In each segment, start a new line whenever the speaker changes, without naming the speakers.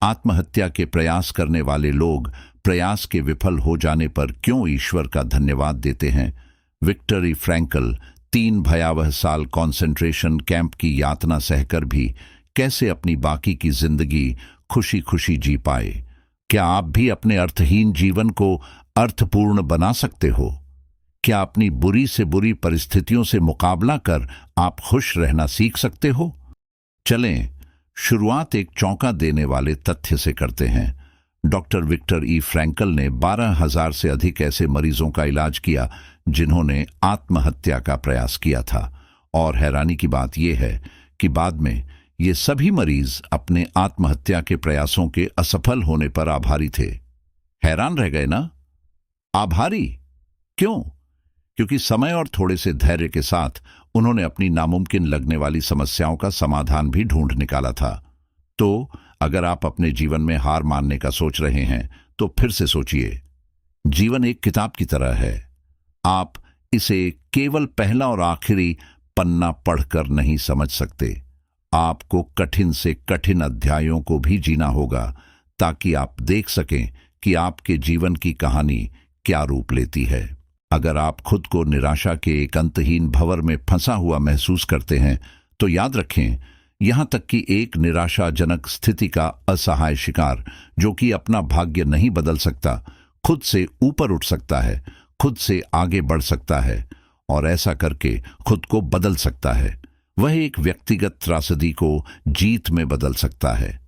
आत्महत्या के प्रयास करने वाले लोग प्रयास के विफल हो जाने पर क्यों ईश्वर का धन्यवाद देते हैं? विक्टर ई फ्रैंकल 3 भयावह साल कॉन्सेंट्रेशन कैंप की यातना सहकर भी कैसे अपनी बाकी की जिंदगी खुशी खुशी जी पाए? क्या आप भी अपने अर्थहीन जीवन को अर्थपूर्ण बना सकते हो? क्या अपनी बुरी से बुरी परिस्थितियों से मुकाबला कर आप खुश रहना सीख सकते हो? चलें, शुरुआत एक चौंका देने वाले तथ्य से करते हैं। डॉक्टर विक्टर ई फ्रैंकल ने 12,000 से अधिक ऐसे मरीजों का इलाज किया जिन्होंने आत्महत्या का प्रयास किया था, और हैरानी की बात यह है कि बाद में ये सभी मरीज अपने आत्महत्या के प्रयासों के असफल होने पर आभारी थे। हैरान रह गए ना? आभारी क्यों? क्योंकि समय और थोड़े से धैर्य के साथ उन्होंने अपनी नामुमकिन लगने वाली समस्याओं का समाधान भी ढूंढ निकाला था। तो अगर आप अपने जीवन में हार मानने का सोच रहे हैं तो फिर से सोचिए। जीवन एक किताब की तरह है। आप इसे केवल पहला और आखिरी पन्ना पढ़कर नहीं समझ सकते। आपको कठिन से कठिन अध्यायों को भी जीना होगा ताकि आप देख सकें कि आपके जीवन की कहानी क्या रूप लेती है। अगर आप खुद को निराशा के एक अंतहीन भंवर में फंसा हुआ महसूस करते हैं तो याद रखें, यहां तक कि एक निराशाजनक स्थिति का असहाय शिकार जो कि अपना भाग्य नहीं बदल सकता, खुद से ऊपर उठ सकता है, खुद से आगे बढ़ सकता है और ऐसा करके खुद को बदल सकता है। वह एक व्यक्तिगत त्रासदी को जीत में बदल सकता है।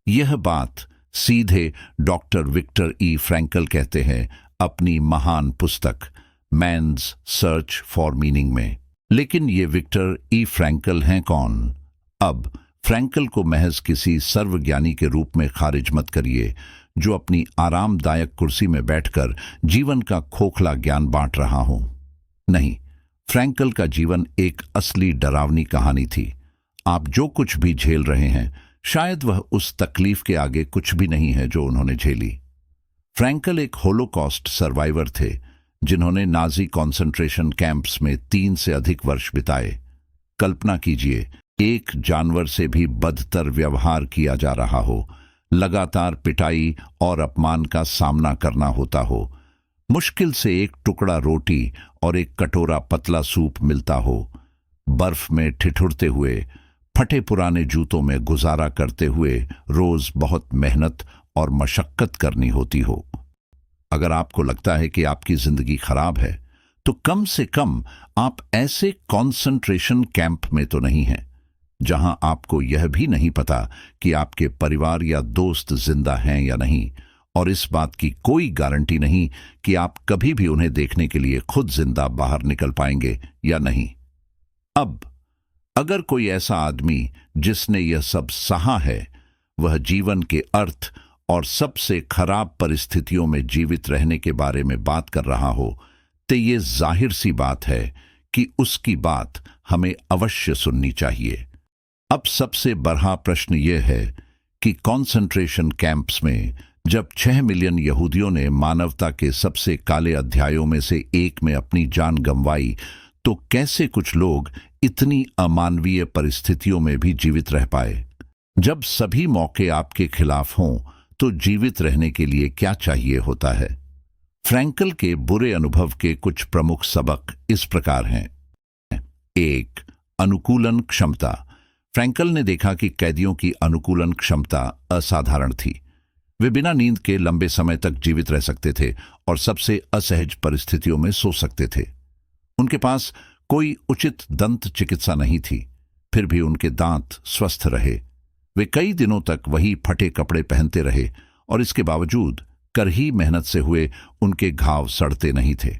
यह बात सीधे डॉक्टर विक्टर ई फ्रैंकल कहते हैं अपनी महान पुस्तक मैन्स सर्च फॉर मीनिंग में। लेकिन ये विक्टर ई फ्रैंकल हैं कौन? अब फ्रैंकल को महज किसी सर्वज्ञानी के रूप में खारिज मत करिए जो अपनी आरामदायक कुर्सी में बैठकर जीवन का खोखला ज्ञान बांट रहा हो। नहीं, फ्रैंकल का जीवन एक असली डरावनी कहानी थी। आप जो कुछ भी झेल रहे हैं, शायद वह उस तकलीफ के आगे कुछ भी नहीं है जो उन्होंने झेली। फ्रैंकल एक होलोकॉस्ट सर्वाइवर थे जिन्होंने नाजी कॉन्सेंट्रेशन कैंप्स में 3 से अधिक वर्ष बिताए। कल्पना कीजिए, एक जानवर से भी बदतर व्यवहार किया जा रहा हो, लगातार पिटाई और अपमान का सामना करना होता हो, मुश्किल से एक टुकड़ा रोटी और एक कटोरा पतला सूप मिलता हो, बर्फ में ठिठुरते हुए, फटे पुराने जूतों में गुजारा करते हुए रोज बहुत मेहनत और मशक्कत करनी होती हो। अगर आपको लगता है कि आपकी जिंदगी खराब है तो कम से कम आप ऐसे कॉन्सेंट्रेशन कैंप में तो नहीं हैं जहां आपको यह भी नहीं पता कि आपके परिवार या दोस्त जिंदा हैं या नहीं, और इस बात की कोई गारंटी नहीं कि आप कभी भी उन्हें देखने के लिए खुद जिंदा बाहर निकल पाएंगे या नहीं। अब अगर कोई ऐसा आदमी जिसने यह सब सहा है, वह जीवन के अर्थ और सबसे खराब परिस्थितियों में जीवित रहने के बारे में बात कर रहा हो, तो ये जाहिर सी बात है कि उसकी बात हमें अवश्य सुननी चाहिए। अब सबसे बड़ा प्रश्न यह है कि कॉन्सेंट्रेशन कैंप्स में जब 6 मिलियन यहूदियों ने मानवता के सबसे काले अध्यायों में से एक में अपनी जान गंवाई, तो कैसे कुछ लोग इतनी अमानवीय परिस्थितियों में भी जीवित रह पाए? जब सभी मौके आपके खिलाफ हों तो जीवित रहने के लिए क्या चाहिए होता है? फ्रैंकल के बुरे अनुभव के कुछ प्रमुख सबक इस प्रकार हैं। 1. अनुकूलन क्षमता। फ्रैंकल ने देखा कि कैदियों की अनुकूलन क्षमता असाधारण थी। वे बिना नींद के लंबे समय तक जीवित रह सकते थे और सबसे असहज परिस्थितियों में सो सकते थे। उनके पास कोई उचित दंत चिकित्सा नहीं थी, फिर भी उनके दांत स्वस्थ रहे। वे कई दिनों तक वही फटे कपड़े पहनते रहे और इसके बावजूद करही मेहनत से हुए उनके घाव सड़ते नहीं थे।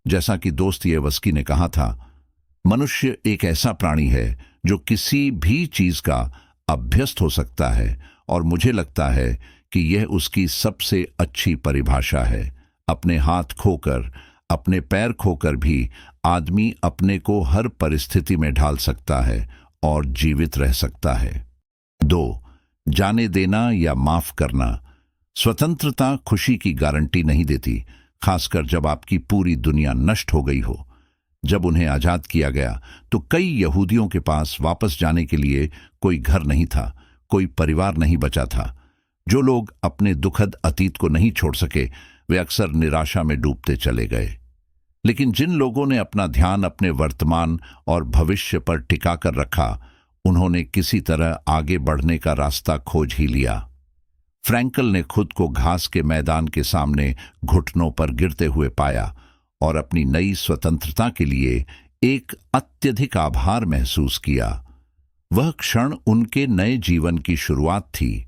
जैसा कि दोस्तोयेवस्की ने कहा था, मनुष्य एक ऐसा प्राणी है जो किसी भी चीज का अभ्यस्त हो सकता है, और मुझे लगता है कि यह उसकी सबसे अच्छी परिभाषा है। अपने हाथ खोकर, अपने पैर खोकर भी आदमी अपने को हर परिस्थिति में ढाल सकता है और जीवित रह सकता है। 2. जाने देना या माफ करना। स्वतंत्रता खुशी की गारंटी नहीं देती, खासकर जब आपकी पूरी दुनिया नष्ट हो गई हो। जब उन्हें आजाद किया गया तो कई यहूदियों के पास वापस जाने के लिए कोई घर नहीं था, कोई परिवार नहीं बचा था। जो लोग अपने दुखद अतीत को नहीं छोड़ सके वे अक्सर निराशा में डूबते चले गए, लेकिन जिन लोगों ने अपना ध्यान अपने वर्तमान और भविष्य पर टिका कर रखा उन्होंने किसी तरह आगे बढ़ने का रास्ता खोज ही लिया। फ्रैंकल ने खुद को घास के मैदान के सामने घुटनों पर गिरते हुए पाया और अपनी नई स्वतंत्रता के लिए एक अत्यधिक आभार महसूस किया। वह क्षण उनके नए जीवन की शुरुआत थी,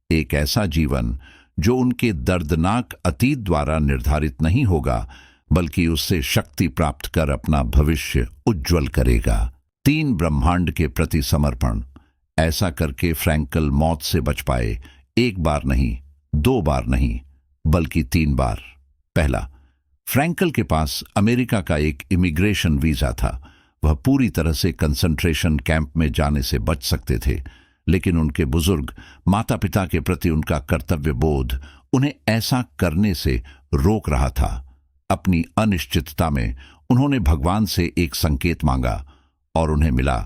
एक ऐसा जीवन जो उनके दर्दनाक अतीत द्वारा निर्धारित नहीं होगा बल्कि उससे शक्ति प्राप्त कर अपना भविष्य उज्जवल करेगा। 3 ब्रह्मांड के प्रति समर्पण। ऐसा करके फ्रैंकल मौत से बच पाए, 1 बार नहीं, 2 बार नहीं, बल्कि 3 बार। पहला, फ्रैंकल के पास अमेरिका का एक इमिग्रेशन वीजा था। वह पूरी तरह से कंसंट्रेशन कैंप में जाने से बच सकते थे, लेकिन उनके बुजुर्ग माता पिता के प्रति उनका कर्तव्य बोध उन्हें ऐसा करने से रोक रहा था। अपनी अनिश्चितता में उन्होंने भगवान से एक संकेत मांगा और उन्हें मिला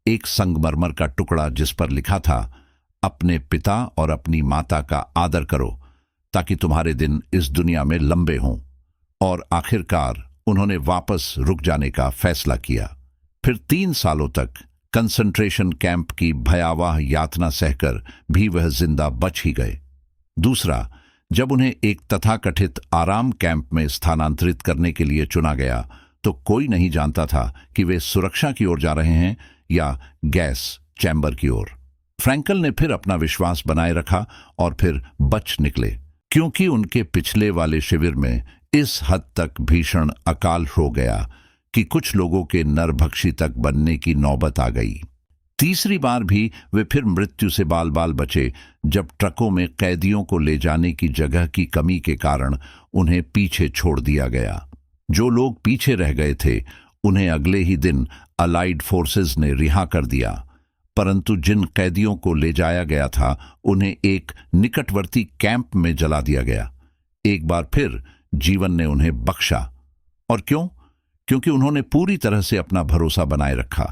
एक संगमरमर का टुकड़ा जिस पर लिखा था, अपने पिता और अपनी माता का आदर करो ताकि तुम्हारे दिन इस दुनिया में लंबे हों। और आखिरकार उन्होंने वापस रुक जाने का फैसला किया। फिर 3 सालों तक कंसंट्रेशन कैंप की भयावह यातना सहकर भी वह जिंदा बच ही गए। दूसरा, जब उन्हें एक तथाकथित आराम कैंप में स्थानांतरित करने के लिए चुना गया तो कोई नहीं जानता था कि वे सुरक्षा की ओर जा रहे हैं या गैस चैम्बर की ओर। फ्रैंकल ने फिर अपना विश्वास बनाए रखा और फिर बच निकले, क्योंकि उनके पिछले वाले शिविर में इस हद तक भीषण अकाल हो गया कि कुछ लोगों के नरभक्षी तक बनने की नौबत आ गई। तीसरी बार भी वे फिर मृत्यु से बाल बाल बचे जब ट्रकों में कैदियों को ले जाने की जगह की कमी के कारण उन्हें पीछे छोड़ दिया गया। जो लोग पीछे रह गए थे उन्हें अगले ही दिन अलाइड फोर्सेस ने रिहा कर दिया, परंतु जिन कैदियों को ले जाया गया था उन्हें एक निकटवर्ती कैंप में जला दिया गया। एक बार फिर जीवन ने उन्हें बख्शा। और क्यों? क्योंकि उन्होंने पूरी तरह से अपना भरोसा बनाए रखा।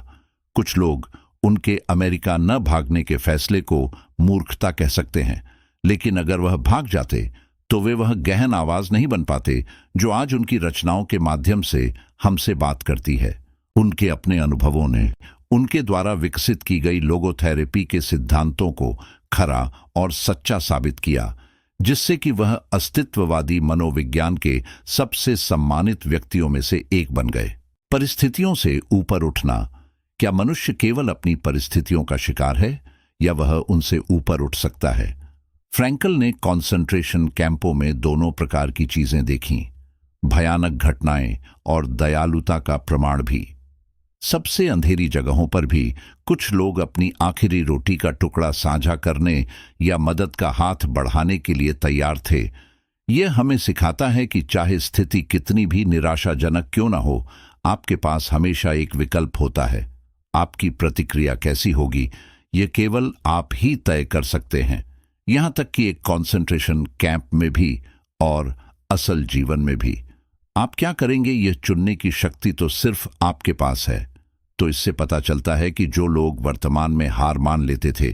कुछ लोग उनके अमेरिका न भागने के फैसले को मूर्खता कह सकते हैं, लेकिन अगर वह भाग जाते तो वे वह गहन आवाज नहीं बन पाते जो आज उनकी रचनाओं के माध्यम से हमसे बात करती है। उनके अपने अनुभवों ने उनके द्वारा विकसित की गई लोगोथेरेपी के सिद्धांतों को खरा और सच्चा साबित किया, जिससे कि वह अस्तित्ववादी मनोविज्ञान के सबसे सम्मानित व्यक्तियों में से एक बन गए। परिस्थितियों से ऊपर उठना। क्या मनुष्य केवल अपनी परिस्थितियों का शिकार है या वह उनसे ऊपर उठ सकता है? फ्रैंकल ने कॉन्सेंट्रेशन कैंपों में दोनों प्रकार की चीजें देखीं, भयानक घटनाएं और दयालुता का प्रमाण भी। सबसे अंधेरी जगहों पर भी कुछ लोग अपनी आखिरी रोटी का टुकड़ा साझा करने या मदद का हाथ बढ़ाने के लिए तैयार थे। यह हमें सिखाता है कि चाहे स्थिति कितनी भी निराशाजनक क्यों न हो, आपके पास हमेशा एक विकल्प होता है। आपकी प्रतिक्रिया कैसी होगी ये केवल आप ही तय कर सकते हैं, यहां तक कि एक कॉन्सेंट्रेशन कैंप में भी और असल जीवन में भी। आप क्या करेंगे यह चुनने की शक्ति तो सिर्फ आपके पास है। तो इससे पता चलता है कि जो लोग वर्तमान में हार मान लेते थे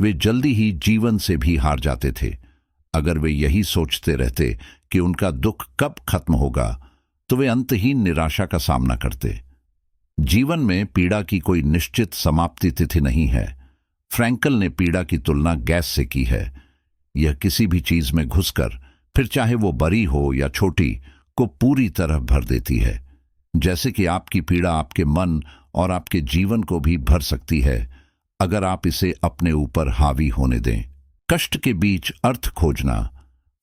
वे जल्दी ही जीवन से भी हार जाते थे। अगर वे यही सोचते रहते कि उनका दुख कब खत्म होगा तो वे अंतहीन निराशा का सामना करते। जीवन में पीड़ा की कोई निश्चित समाप्ति तिथि नहीं है। फ्रैंकल ने पीड़ा की तुलना गैस से की है। यह किसी भी चीज में घुसकर, फिर चाहे वो बड़ी हो या छोटी, को पूरी तरह भर देती है। जैसे कि आपकी पीड़ा आपके मन और आपके जीवन को भी भर सकती है अगर आप इसे अपने ऊपर हावी होने दें। कष्ट के बीच अर्थ खोजना।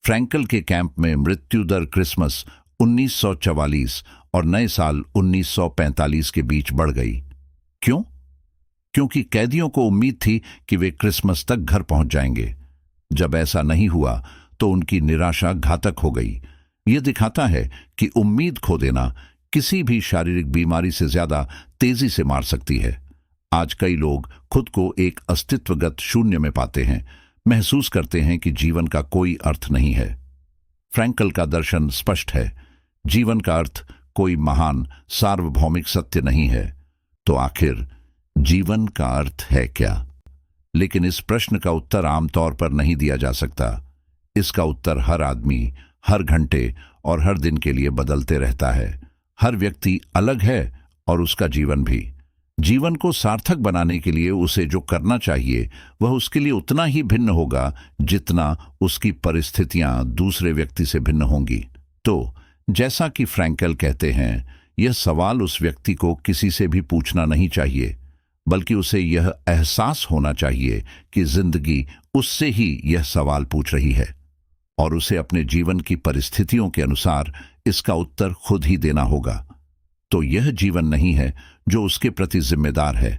फ्रैंकल के कैंप में मृत्यु दर क्रिसमस 1944 और नए साल 1945 के बीच बढ़ गई। क्यों? क्योंकि कैदियों को उम्मीद थी कि वे क्रिसमस तक घर पहुंच जाएंगे। जब ऐसा नहीं हुआ तो उनकी निराशा घातक हो गई। यह दिखाता है कि उम्मीद खो देना किसी भी शारीरिक बीमारी से ज्यादा तेजी से मार सकती है। आज कई लोग खुद को एक अस्तित्वगत शून्य में पाते हैं, महसूस करते हैं कि जीवन का कोई अर्थ नहीं है। फ्रैंकल का दर्शन स्पष्ट है, जीवन का अर्थ कोई महान सार्वभौमिक सत्य नहीं है। तो आखिर जीवन का अर्थ है क्या? लेकिन इस प्रश्न का उत्तर आमतौर पर नहीं दिया जा सकता। इसका उत्तर हर आदमी, हर घंटे और हर दिन के लिए बदलते रहता है। हर व्यक्ति अलग है और उसका जीवन भी। जीवन को सार्थक बनाने के लिए उसे जो करना चाहिए वह उसके लिए उतना ही भिन्न होगा जितना उसकी परिस्थितियां दूसरे व्यक्ति से भिन्न होंगी। तो जैसा कि फ्रैंकल कहते हैं, यह सवाल उस व्यक्ति को किसी से भी पूछना नहीं चाहिए, बल्कि उसे यह एहसास होना चाहिए कि जिंदगी उससे ही यह सवाल पूछ रही है और उसे अपने जीवन की परिस्थितियों के अनुसार इसका उत्तर खुद ही देना होगा। तो यह जीवन नहीं है जो उसके प्रति जिम्मेदार है,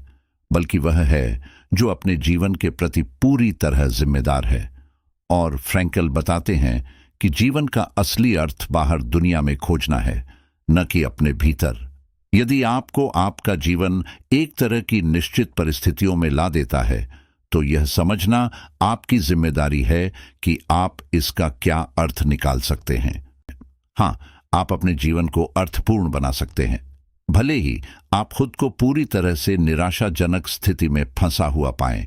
बल्कि वह है जो अपने जीवन के प्रति पूरी तरह जिम्मेदार है। और फ्रैंकल बताते हैं कि जीवन का असली अर्थ बाहर दुनिया में खोजना है, न कि अपने भीतर। यदि आपको आपका जीवन एक तरह की निश्चित परिस्थितियों में ला देता है, तो यह समझना आपकी जिम्मेदारी है कि आप इसका क्या अर्थ निकाल सकते हैं। हाँ, आप अपने जीवन को अर्थपूर्ण बना सकते हैं, भले ही आप खुद को पूरी तरह से निराशाजनक स्थिति में फंसा हुआ पाएं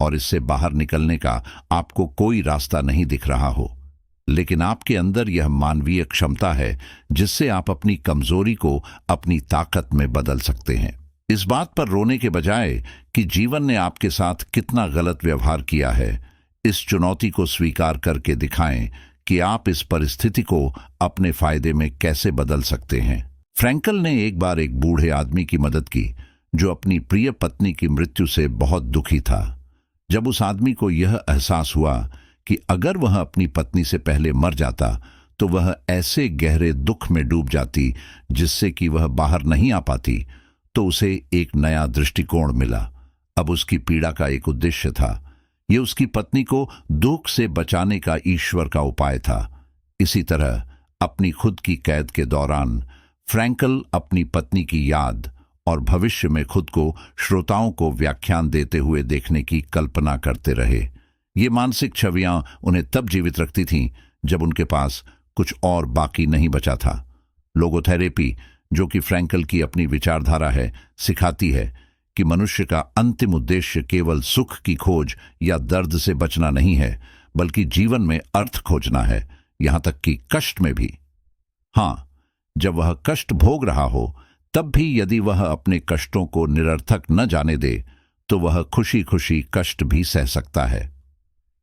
और इससे बाहर निकलने का आपको कोई रास्ता नहीं दिख रहा हो। लेकिन आपके अंदर यह मानवीय क्षमता है जिससे आप अपनी कमजोरी को अपनी ताकत में बदल सकते हैं। इस बात पर रोने के बजाय कि जीवन ने आपके साथ कितना गलत व्यवहार किया है, इस चुनौती को स्वीकार करके दिखाएं कि आप इस परिस्थिति को अपने फायदे में कैसे बदल सकते हैं। फ्रैंकल ने एक बार एक बूढ़े आदमी की मदद की जो अपनी प्रिय पत्नी की मृत्यु से बहुत दुखी था। जब उस आदमी को यह एहसास हुआ कि अगर वह अपनी पत्नी से पहले मर जाता तो वह ऐसे गहरे दुख में डूब जाती जिससे कि वह बाहर नहीं आ पाती, तो उसे एक नया दृष्टिकोण मिला। अब उसकी पीड़ा का एक उद्देश्य था। यह उसकी पत्नी को दुख से बचाने का ईश्वर का उपाय था। इसी तरह अपनी खुद की कैद के दौरान फ्रैंकल अपनी पत्नी की याद और भविष्य में खुद को श्रोताओं को व्याख्यान देते हुए देखने की कल्पना करते रहे। ये मानसिक छवियां उन्हें तब जीवित रखती थीं जब उनके पास कुछ और बाकी नहीं बचा था। लोगोथेरेपी, जो कि फ्रैंकल की अपनी विचारधारा है, सिखाती है कि मनुष्य का अंतिम उद्देश्य केवल सुख की खोज या दर्द से बचना नहीं है, बल्कि जीवन में अर्थ खोजना है, यहां तक कि कष्ट में भी। हाँ, जब वह कष्ट भोग रहा हो तब भी यदि वह अपने कष्टों को निरर्थक न जाने दे तो वह खुशी खुशी कष्ट भी सह सकता है।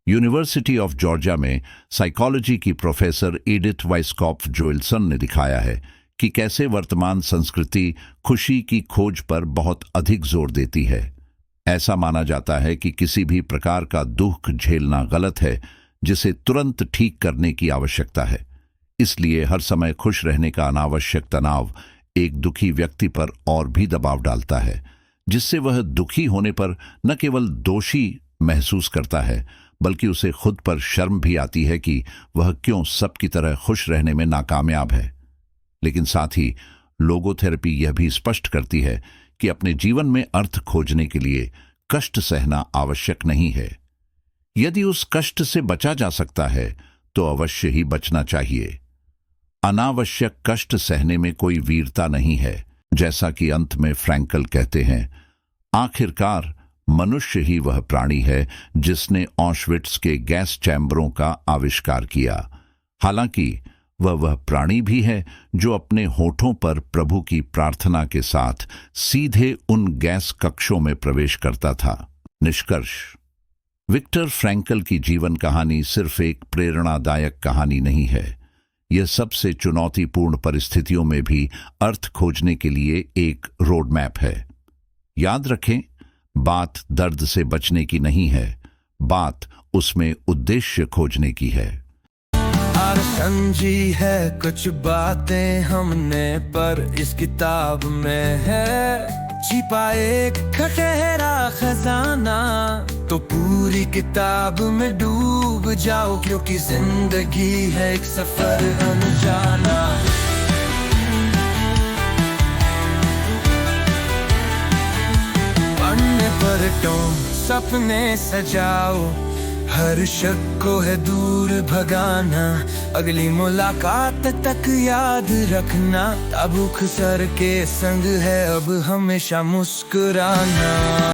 यूनिवर्सिटी ऑफ जॉर्जिया में साइकोलॉजी की प्रोफेसर एडिथ वाइस्कॉप्फ जोएल्सन ने दिखाया है कि कैसे वर्तमान संस्कृति खुशी की खोज पर बहुत अधिक जोर देती है। ऐसा माना जाता है कि किसी भी प्रकार का दुख झेलना गलत है, जिसे तुरंत ठीक करने की आवश्यकता है। इसलिए हर समय खुश रहने का अनावश्यक तनाव एक दुखी व्यक्ति पर और भी दबाव डालता है, जिससे वह दुखी होने पर न केवल दोषी महसूस करता है, बल्कि उसे खुद पर शर्म भी आती है कि वह क्यों सबकी तरह खुश रहने में नाकामयाब है। लेकिन साथ ही लोगोथेरेपी यह भी स्पष्ट करती है कि अपने जीवन में अर्थ खोजने के लिए कष्ट सहना आवश्यक नहीं है। यदि उस कष्ट से बचा जा सकता है तो अवश्य ही बचना चाहिए। अनावश्यक कष्ट सहने में कोई वीरता नहीं है। जैसा कि अंत में फ्रैंकल कहते हैं, आखिरकार मनुष्य ही वह प्राणी है जिसने ऑशविट्स के गैस चैम्बरों का आविष्कार किया। हालांकि वह प्राणी भी है जो अपने होठों पर प्रभु की प्रार्थना के साथ सीधे उन गैस कक्षों में प्रवेश करता था। निष्कर्ष, विक्टर फ्रैंकल की जीवन कहानी सिर्फ एक प्रेरणादायक कहानी नहीं है। यह सबसे चुनौतीपूर्ण परिस्थितियों में भी अर्थ खोजने के लिए एक रोड मैप है। याद रखें, बात दर्द से बचने की नहीं है, बात उसमें उद्देश्य खोजने की है।
समझी है कुछ बातें हमने, पर इस किताब में है छिपा एक खटहरा खजाना। तो पूरी किताब में डूब जाओ, क्योंकि जिंदगी है एक सफर अनजाना। पन्ने पर सपने सजाओ, हर शक को है दूर भगाना। अगली मुलाकात तक याद रखना, ताबुक सर के संग है अब हमेशा मुस्कुराना।